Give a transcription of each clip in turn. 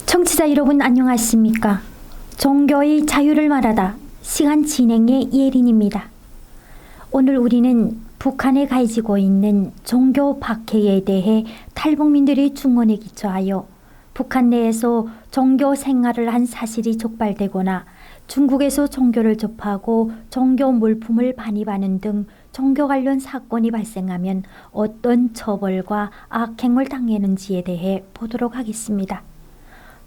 청취자 여러분 안녕하십니까? 종교의 자유를 말하다 시간 진행의 예린입니다. 오늘 우리는 북한에 가지고 있는 종교 박해에 대해 탈북민들의 증언에 기초하여 북한 내에서 종교 생활을 한 사실이 촉발되거나 중국에서 종교를 접하고 종교 물품을 반입하는 등 종교 관련 사건이 발생하면 어떤 처벌과 악행을 당하는지에 대해 보도록 하겠습니다.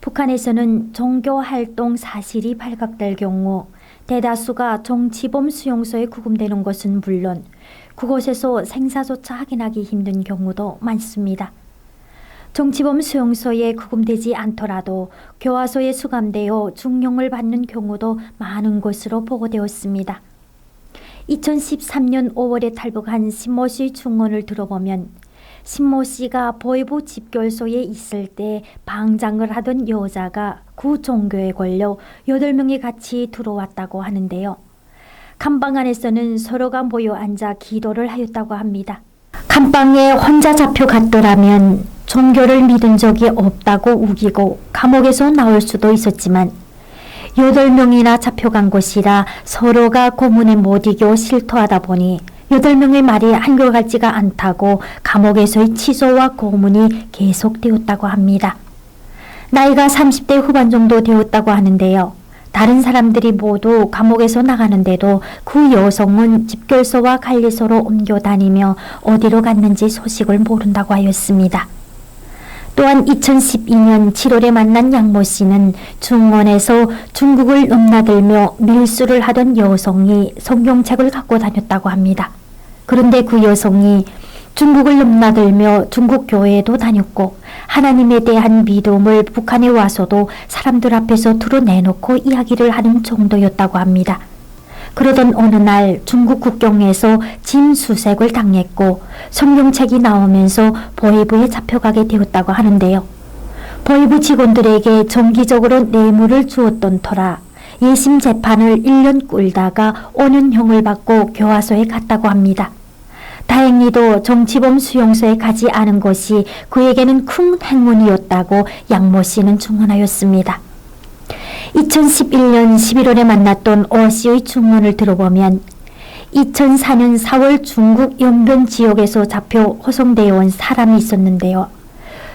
북한에서는 종교활동 사실이 발각될 경우 대다수가 정치범 수용소에 구금되는 것은 물론 그곳에서 생사조차 확인하기 힘든 경우도 많습니다. 정치범 수용소에 구금되지 않더라도 교화소에 수감되어 중형을 받는 경우도 많은 것으로 보고되었습니다. 2013년 5월에 탈북한 신모 씨 증언을 들어보면 신모 씨가 보이부 집결소에 있을 때 방장을 하던 여자가 그 종교에 걸려 8명이 같이 들어왔다고 하는데요. 감방 안에서는 서로가 모여 앉아 기도를 하였다고 합니다. 감방에 혼자 잡혀갔더라면 종교를 믿은 적이 없다고 우기고 감옥에서 나올 수도 있었지만 8명이나 잡혀간 것이라 서로가 고문에 못 이겨 실토하다 보니 8명의 말이 한결같지가 않다고 감옥에서의 취소와 고문이 계속되었다고 합니다. 나이가 30대 후반 정도 되었다고 하는데요. 다른 사람들이 모두 감옥에서 나가는데도 그 여성은 집결소와 관리소로 옮겨 다니며 어디로 갔는지 소식을 모른다고 하였습니다. 또한 2012년 7월에 만난 양모 씨는 중원에서 중국을 넘나들며 밀수를 하던 여성이 성경책을 갖고 다녔다고 합니다. 그런데 그 여성이 중국을 넘나들며 중국 교회에도 다녔고 하나님에 대한 믿음을 북한에 와서도 사람들 앞에서 드러내놓고 이야기를 하는 정도였다고 합니다. 그러던 어느 날 중국 국경에서 짐 수색을 당했고 성경책이 나오면서 보위부에 잡혀가게 되었다고 하는데요. 보위부 직원들에게 정기적으로 뇌물을 주었던 터라 예심 재판을 1년 끌다가 5년형을 받고 교화소에 갔다고 합니다. 다행히도 정치범 수용소에 가지 않은 것이 그에게는 큰 행운이었다고 양모 씨는 증언하였습니다. 2011년 11월에 만났던 오 씨의 증언을 들어보면 2004년 4월 중국 연변 지역에서 잡혀 호송되어 온 사람이 있었는데요.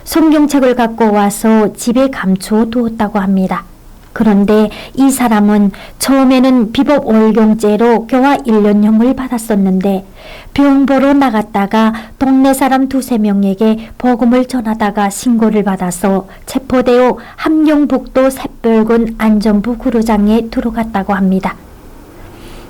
성경책을 갖고 와서 집에 감추어 두었다고 합니다. 그런데 이 사람은 처음에는 비법 월경죄로 교화 1년형을 받았었는데 병 보러 나갔다가 동네 사람 2~3명에게 복음을 전하다가 신고를 받아서 체포되어 함경북도 새별군 안전부 구로장에 들어갔다고 합니다.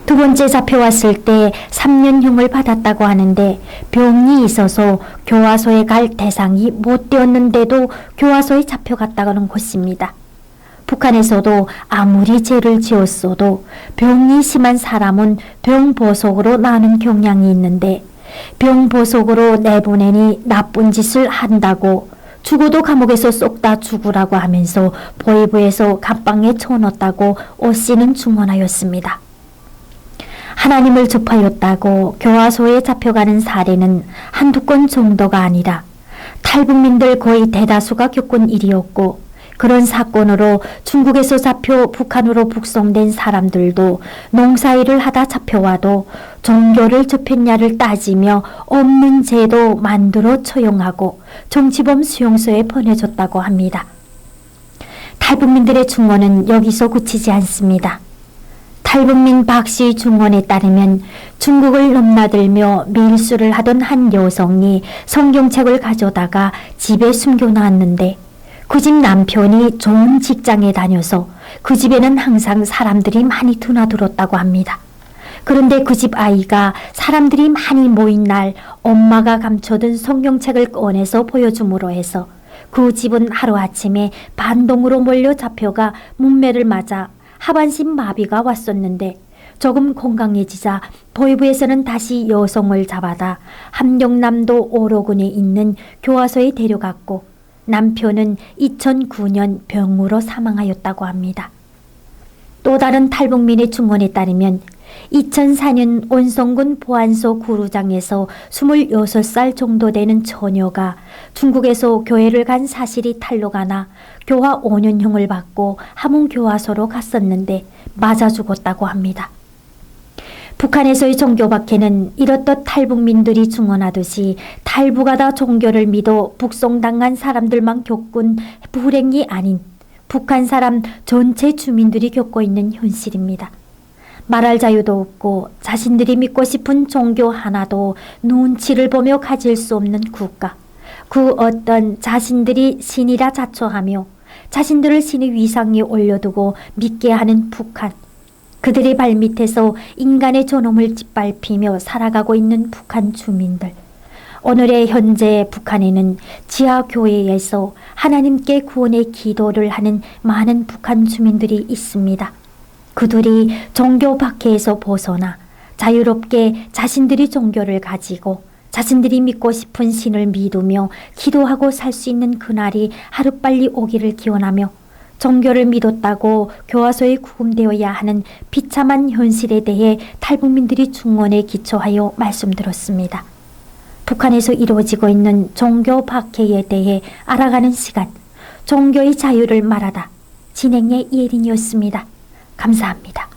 두 번째 잡혀왔을 때 3년형을 받았다고 하는데 병이 있어서 교화소에 갈 대상이 못 되었는데도 교화소에 잡혀갔다는 것입니다. 북한에서도 아무리 죄를 지었어도 병이 심한 사람은 병보석으로 나는 경향이 있는데 병보석으로 내보내니 나쁜 짓을 한다고 죽어도 감옥에서 쏙 다 죽으라고 하면서 보위부에서 감방에 쳐넣었다고 오 씨는 증언하였습니다. 하나님을 접하였다고 교화소에 잡혀가는 사례는 한두 건 정도가 아니라 탈북민들 거의 대다수가 겪은 일이었고 그런 사건으로 중국에서 잡혀 북한으로 북송된 사람들도 농사일을 하다 잡혀와도 종교를 접했냐를 따지며 없는 죄도 만들어 처형하고 정치범 수용소에 보내줬다고 합니다. 탈북민들의 증언은 여기서 그치지 않습니다. 탈북민 박 씨의 증언에 따르면 중국을 넘나들며 밀수를 하던 한 여성이 성경책을 가져다가 집에 숨겨놨는데 그 집 남편이 좋은 직장에 다녀서 그 집에는 항상 사람들이 많이 드나들었다고 합니다. 그런데 그 집 아이가 사람들이 많이 모인 날 엄마가 감춰둔 성경책을 꺼내서 보여줌으로 해서 그 집은 하루아침에 반동으로 몰려 잡혀가 문매를 맞아 하반신 마비가 왔었는데 조금 건강해지자 보위부에서는 다시 여성을 잡아다 함경남도 오로군에 있는 교화소에 데려갔고 남편은 2009년 병으로 사망하였다고 합니다. 또 다른 탈북민의 증언에 따르면 2004년 온성군 보안소 구루장에서 26살 정도 되는 처녀가 중국에서 교회를 간 사실이 탄로가 나 교화 5년형을 받고 함흥교화소로 갔었는데 맞아 죽었다고 합니다. 북한에서의 종교 박해는 이렇듯 탈북민들이 증언하듯이 탈북하다 종교를 믿어 북송당한 사람들만 겪은 불행이 아닌 북한 사람 전체 주민들이 겪고 있는 현실입니다. 말할 자유도 없고 자신들이 믿고 싶은 종교 하나도 눈치를 보며 가질 수 없는 국가. 그 어떤 자신들이 신이라 자처하며 자신들을 신의 위상에 올려두고 믿게 하는 북한. 그들의 발밑에서 인간의 존엄을 짓밟히며 살아가고 있는 북한 주민들. 오늘의 현재 북한에는 지하교회에서 하나님께 구원의 기도를 하는 많은 북한 주민들이 있습니다. 그들이 종교 박해에서 벗어나 자유롭게 자신들이 종교를 가지고 자신들이 믿고 싶은 신을 믿으며 기도하고 살 수 있는 그날이 하루빨리 오기를 기원하며 종교를 믿었다고 교화소에 구금되어야 하는 비참한 현실에 대해 탈북민들이 중언에 기초하여 말씀드렸습니다. 북한에서 이루어지고 있는 종교 박해에 대해 알아가는 시간, 종교의 자유를 말하다 진행의 이혜린이었습니다. 감사합니다.